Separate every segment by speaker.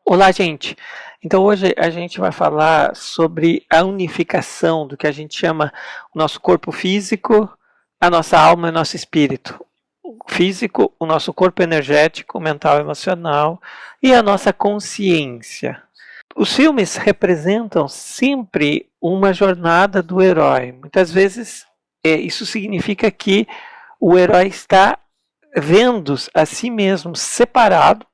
Speaker 1: Olá, gente. Então hoje a gente vai falar sobre a unificação do que a gente chama o nosso corpo físico, a nossa alma e o nosso espírito. O físico, o nosso corpo energético, mental, emocional e a nossa consciência. Os filmes representam sempre uma jornada do herói. Muitas vezes isso significa que o herói está vendo a si mesmo separado,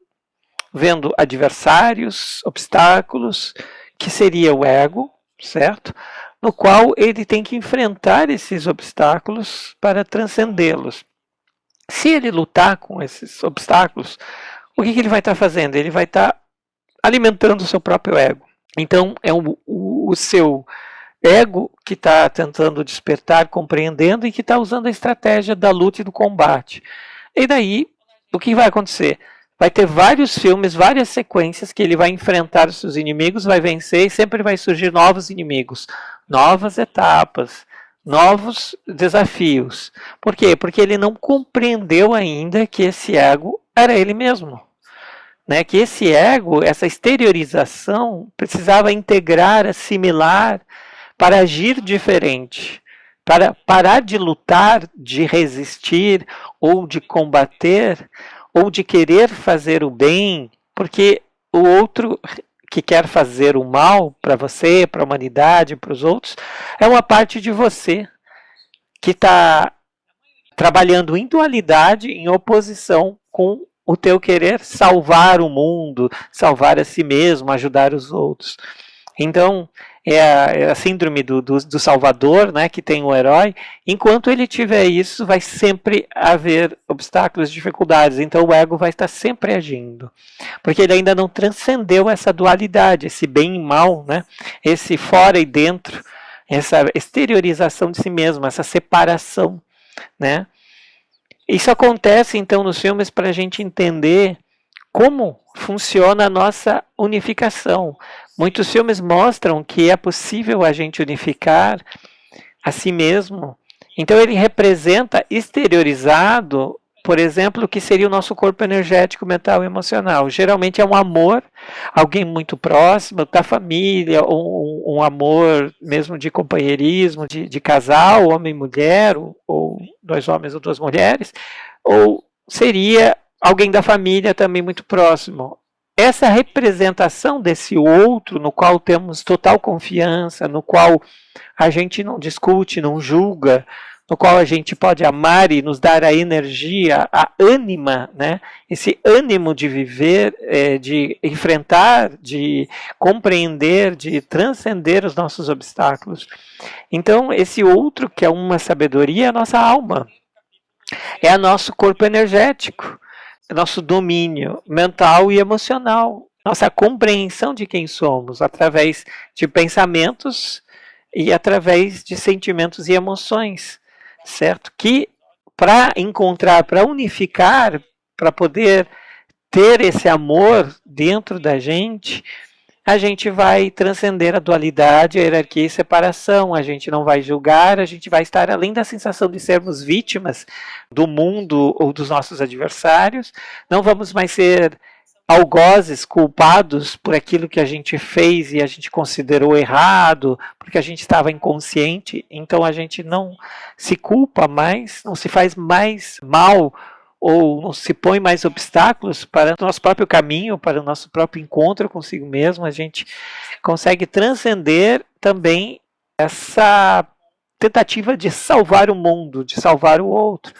Speaker 1: vendo adversários, obstáculos, que seria o ego, certo? No qual ele tem que enfrentar esses obstáculos para transcendê-los. Se ele lutar com esses obstáculos, o que ele vai estar fazendo? Ele vai estar alimentando o seu próprio ego. Então, é o seu ego que está tentando despertar, compreendendo e que está usando a estratégia da luta e do combate. E daí, o que vai acontecer? Vai ter vários filmes, várias sequências que ele vai enfrentar os seus inimigos, vai vencer e sempre vai surgir novos inimigos, novas etapas, novos desafios. Por quê? Porque ele não compreendeu ainda que esse ego era ele mesmo. Né? Que esse ego, essa exteriorização, precisava integrar, assimilar, para agir diferente, para parar de lutar, de resistir ou de combater ou de querer fazer o bem, porque o outro que quer fazer o mal para você, para a humanidade, para os outros, é uma parte de você que está trabalhando em dualidade, em oposição com o teu querer salvar o mundo, salvar a si mesmo, ajudar os outros. Então, é a síndrome do Salvador, né, que tem o herói. Enquanto ele tiver isso, vai sempre haver obstáculos, dificuldades. Então, o ego vai estar sempre agindo. Porque ele ainda não transcendeu essa dualidade, esse bem e mal, né, esse fora e dentro, essa exteriorização de si mesmo, essa separação. Né? Isso acontece, então, nos filmes para a gente entender como funciona a nossa unificação. Muitos filmes mostram que é possível a gente unificar a si mesmo. Então ele representa exteriorizado, por exemplo, o que seria o nosso corpo energético, mental e emocional. Geralmente é um amor, alguém muito próximo, da família, um amor mesmo de companheirismo, de casal, homem e mulher, ou dois homens ou duas mulheres, ou seria alguém da família também muito próximo. Essa representação desse outro, no qual temos total confiança, no qual a gente não discute, não julga, no qual a gente pode amar e nos dar a energia, a ânima, né? Esse ânimo de viver, de enfrentar, de compreender, de transcender os nossos obstáculos. Então, esse outro que é uma sabedoria é a nossa alma, é o nosso corpo energético, nosso domínio mental e emocional, nossa compreensão de quem somos através de pensamentos e através de sentimentos e emoções, certo? Que para encontrar, para unificar, para poder ter esse amor dentro da gente, a gente vai transcender a dualidade, a hierarquia e separação, a gente não vai julgar, a gente vai estar além da sensação de sermos vítimas do mundo ou dos nossos adversários, não vamos mais ser algozes, culpados por aquilo que a gente fez e a gente considerou errado, porque a gente estava inconsciente, então a gente não se culpa mais, não se faz mais mal ou não se põe mais obstáculos para o nosso próprio caminho, para o nosso próprio encontro consigo mesmo, a gente consegue transcender também essa tentativa de salvar o mundo, de salvar o outro,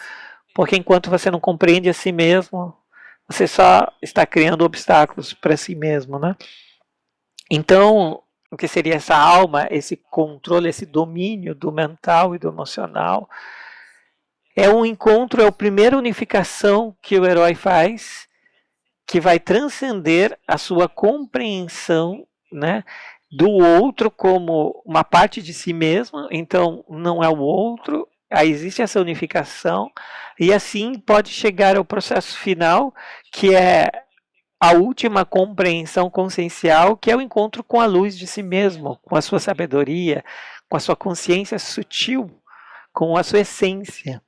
Speaker 1: porque enquanto você não compreende a si mesmo, você só está criando obstáculos para si mesmo, né? Então, o que seria essa alma, esse controle, esse domínio do mental e do emocional, é um encontro, é a primeira unificação que o herói faz, que vai transcender a sua compreensão, né, do outro como uma parte de si mesmo, então não é o outro, aí existe essa unificação, e assim pode chegar ao processo final, que é a última compreensão consciencial, que é o encontro com a luz de si mesmo, com a sua sabedoria, com a sua consciência sutil, com a sua essência.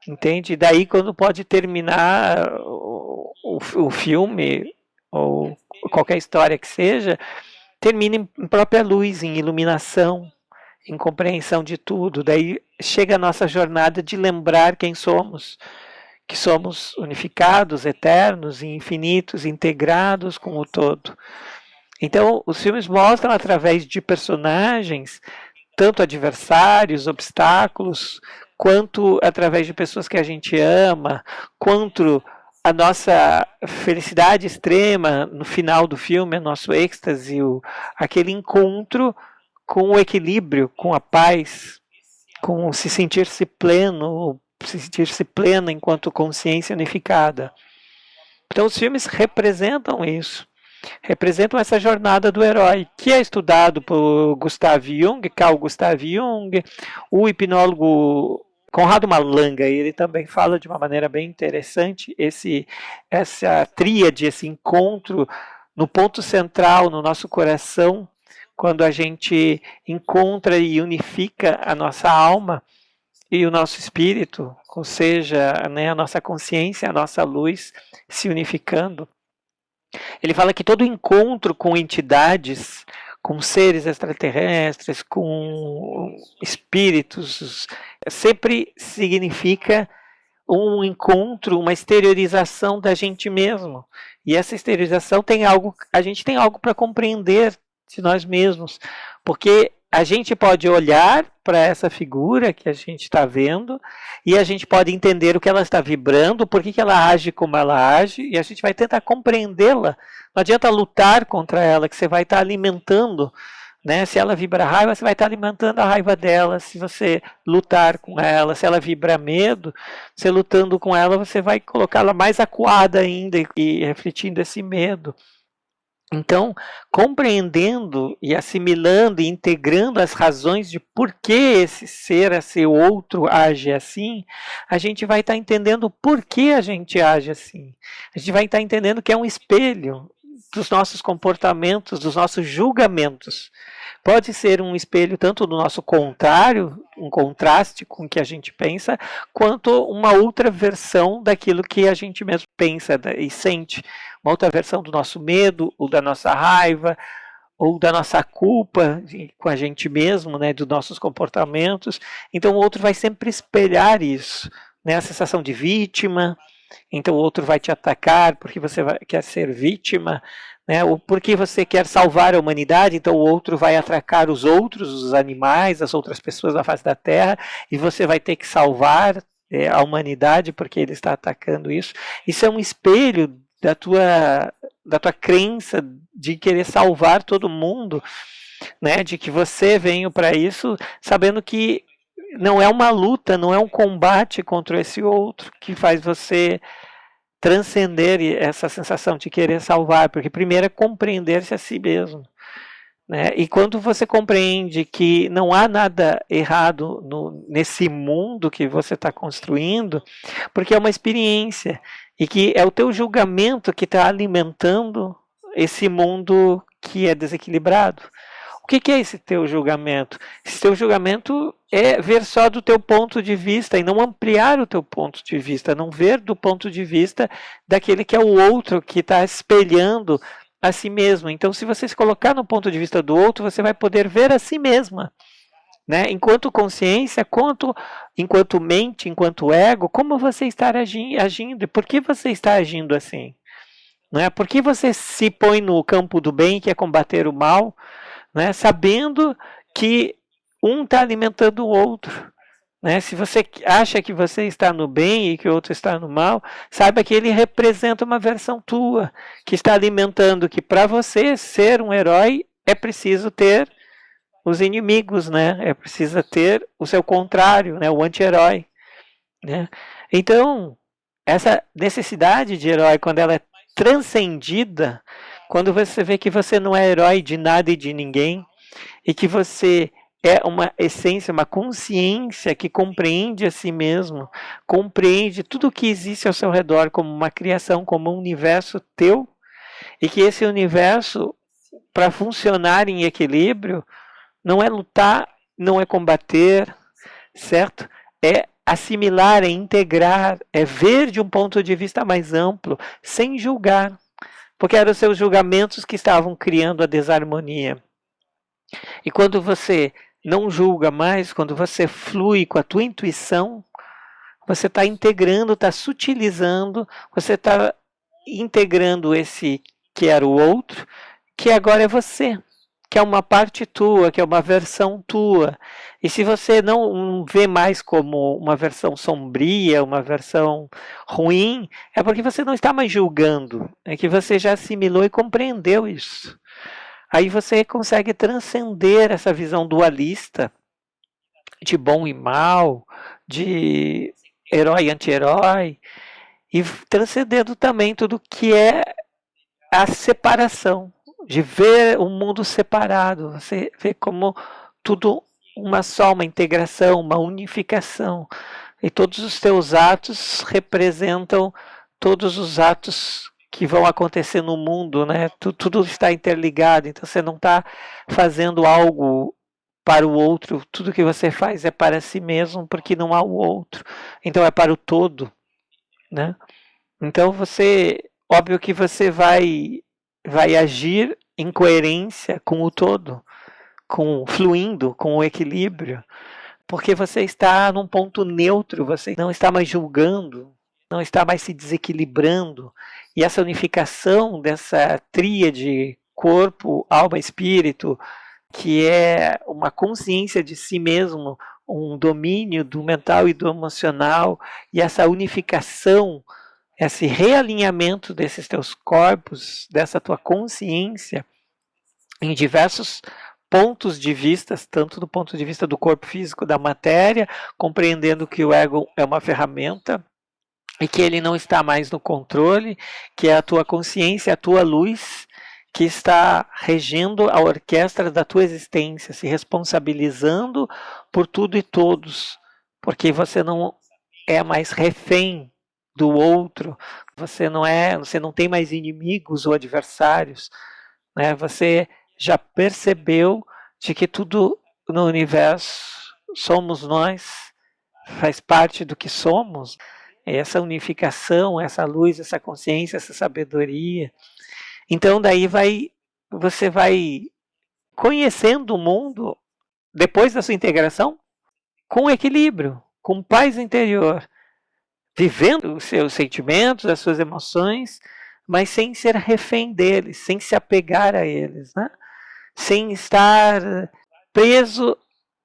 Speaker 1: Entende? Daí quando pode terminar o filme, ou qualquer história que seja, termina em própria luz, em iluminação, em compreensão de tudo. Daí chega a nossa jornada de lembrar quem somos, que somos unificados, eternos, infinitos, integrados com o todo. Então, os filmes mostram através de personagens, tanto adversários, obstáculos, quanto através de pessoas que a gente ama, quanto a nossa felicidade extrema no final do filme, o nosso êxtase, aquele encontro com o equilíbrio, com a paz, com se sentir-se pleno, se sentir-se plena enquanto consciência unificada. Então os filmes representam isso, representam essa jornada do herói, que é estudado por Gustav Jung, Carl Gustav Jung, o hipnólogo Conrado Malanga. Ele também fala de uma maneira bem interessante essa tríade, esse encontro no ponto central, no nosso coração, quando a gente encontra e unifica a nossa alma e o nosso espírito, ou seja, né, a nossa consciência, a nossa luz se unificando. Ele fala que todo encontro com entidades, com seres extraterrestres, com espíritos, sempre significa um encontro, uma exteriorização da gente mesmo. E essa exteriorização a gente tem algo para compreender de nós mesmos, porque a gente pode olhar para essa figura que a gente está vendo e a gente pode entender o que ela está vibrando, por que ela age como ela age, e a gente vai tentar compreendê-la. Não adianta lutar contra ela, que você vai estar alimentando, né? Se ela vibra raiva, você vai estar alimentando a raiva dela. Se você lutar com ela, se ela vibra medo, você lutando com ela, você vai colocá-la mais acuada ainda e refletindo esse medo. Então, compreendendo e assimilando e integrando as razões de por que esse ser, esse outro age assim, a gente vai estar entendendo por que a gente age assim. A gente vai estar entendendo que é um espelho dos nossos comportamentos, dos nossos julgamentos. Pode ser um espelho tanto do nosso contrário, um contraste com o que a gente pensa, quanto uma outra versão daquilo que a gente mesmo pensa e sente. Uma outra versão do nosso medo, ou da nossa raiva, ou da nossa culpa com a gente mesmo, né, dos nossos comportamentos. Então o outro vai sempre espelhar isso, né, a sensação de vítima. Então o outro vai te atacar porque você quer ser vítima, né? Ou porque você quer salvar a humanidade, então o outro vai atacar os outros, os animais, as outras pessoas da face da Terra, e você vai ter que salvar a humanidade porque ele está atacando isso. Isso é um espelho da tua crença de querer salvar todo mundo, né? De que você veio para isso sabendo que não é uma luta, não é um combate contra esse outro que faz você transcender essa sensação de querer salvar, porque primeiro é compreender-se a si mesmo. Né? E quando você compreende que não há nada errado nesse mundo que você está construindo, porque é uma experiência, e que é o teu julgamento que está alimentando esse mundo que é desequilibrado. O que é esse teu julgamento? Esse teu julgamento é ver só do teu ponto de vista e não ampliar o teu ponto de vista, não ver do ponto de vista daquele que é o outro que está espelhando a si mesmo. Então, se você se colocar no ponto de vista do outro, você vai poder ver a si mesma. Né? Enquanto consciência, enquanto mente, enquanto ego, como você está agindo e por que você está agindo assim? Não é? Por que você se põe no campo do bem, que é combater o mal, né? Sabendo que um está alimentando o outro. Né? Se você acha que você está no bem e que o outro está no mal, saiba que ele representa uma versão tua, que está alimentando que para você ser um herói é preciso ter os inimigos, né? É preciso ter o seu contrário, né? O anti-herói. Né? Então, essa necessidade de herói, quando ela é transcendida, quando você vê que você não é herói de nada e de ninguém, e que você é uma essência, uma consciência que compreende a si mesmo, compreende tudo o que existe ao seu redor como uma criação, como um universo teu, e que esse universo, para funcionar em equilíbrio, não é lutar, não é combater, certo? É assimilar, é integrar, é ver de um ponto de vista mais amplo, sem julgar. porque eram os seus julgamentos que estavam criando a desarmonia. E quando você não julga mais, quando você flui com a tua intuição, você está integrando, está sutilizando, você está integrando esse que era o outro, que agora é você, que é uma parte tua, que é uma versão tua. E se você não vê mais como uma versão sombria, uma versão ruim, é porque você não está mais julgando, é que você já assimilou e compreendeu isso. Aí você consegue transcender essa visão dualista de bom e mal, de herói e anti-herói, e transcendendo também tudo que é a separação, de ver o mundo separado, você vê como tudo uma só, uma integração, uma unificação. E todos os teus atos representam todos os atos que vão acontecer no mundo, né? Tudo está interligado, então você não está fazendo algo para o outro, tudo que você faz é para si mesmo, porque não há o outro. Então é para o todo, né? Então você, óbvio que você vai agir em coerência com o todo, fluindo com o equilíbrio, porque você está num ponto neutro, você não está mais julgando, não está mais se desequilibrando, e essa unificação dessa tríade corpo, alma, espírito, que é uma consciência de si mesmo, um domínio do mental e do emocional, e essa unificação, esse realinhamento desses teus corpos, dessa tua consciência, em diversos pontos de vista, tanto do ponto de vista do corpo físico, da matéria, compreendendo que o ego é uma ferramenta e que ele não está mais no controle, que é a tua consciência, a tua luz, que está regendo a orquestra da tua existência, se responsabilizando por tudo e todos, porque você não é mais refém do outro, você não tem mais inimigos ou adversários, né? Você já percebeu de que tudo no universo somos nós, faz parte do que somos, essa unificação, essa luz, essa consciência, essa sabedoria. Então daí você vai conhecendo o mundo depois da sua integração com equilíbrio, com paz interior, vivendo os seus sentimentos, as suas emoções, mas sem ser refém deles, sem se apegar a eles, né? Sem estar preso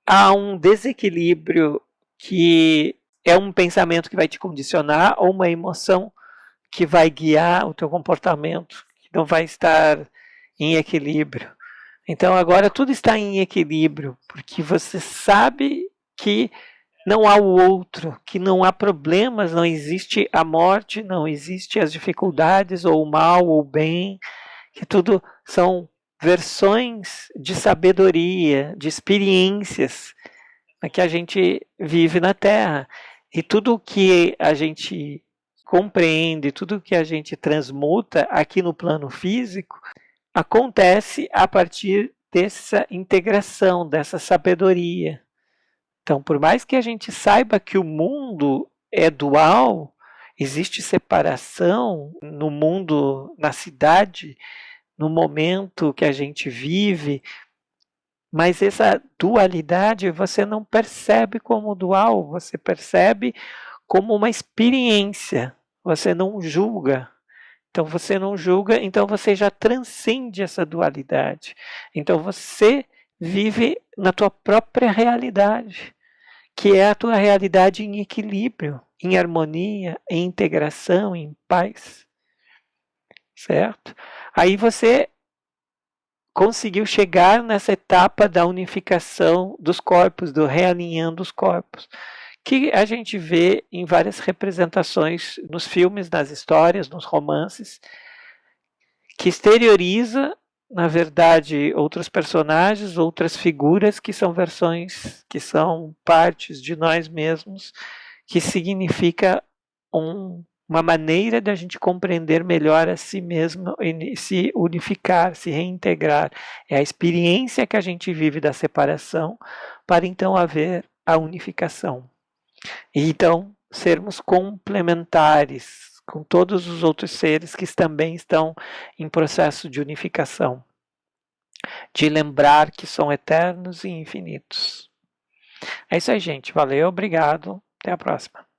Speaker 1: a um desequilíbrio que é um pensamento que vai te condicionar ou uma emoção que vai guiar o teu comportamento, que não vai estar em equilíbrio. Então agora tudo está em equilíbrio, porque você sabe que não há o outro, que não há problemas, não existe a morte, não existe as dificuldades, ou o mal, ou o bem, que tudo são versões de sabedoria, de experiências que a gente vive na Terra. E tudo o que a gente compreende, tudo o que a gente transmuta aqui no plano físico, acontece a partir dessa integração, dessa sabedoria. Então, por mais que a gente saiba que o mundo é dual, existe separação no mundo, na cidade, no momento que a gente vive, mas essa dualidade você não percebe como dual, você percebe como uma experiência, você não julga. Então você não julga, então você já transcende essa dualidade. Então você vive na tua própria realidade, que é a tua realidade em equilíbrio, em harmonia, em integração, em paz. Certo? Aí você conseguiu chegar nessa etapa da unificação dos corpos, do realinhando os corpos, que a gente vê em várias representações nos filmes, nas histórias, nos romances, que exterioriza, na verdade, outros personagens, outras figuras que são versões, que são partes de nós mesmos, que significa uma maneira de a gente compreender melhor a si mesmo e se unificar, se reintegrar. É a experiência que a gente vive da separação para então haver a unificação. E então sermos complementares, com todos os outros seres que também estão em processo de unificação, de lembrar que são eternos e infinitos. É isso aí, gente. Valeu, obrigado. Até a próxima.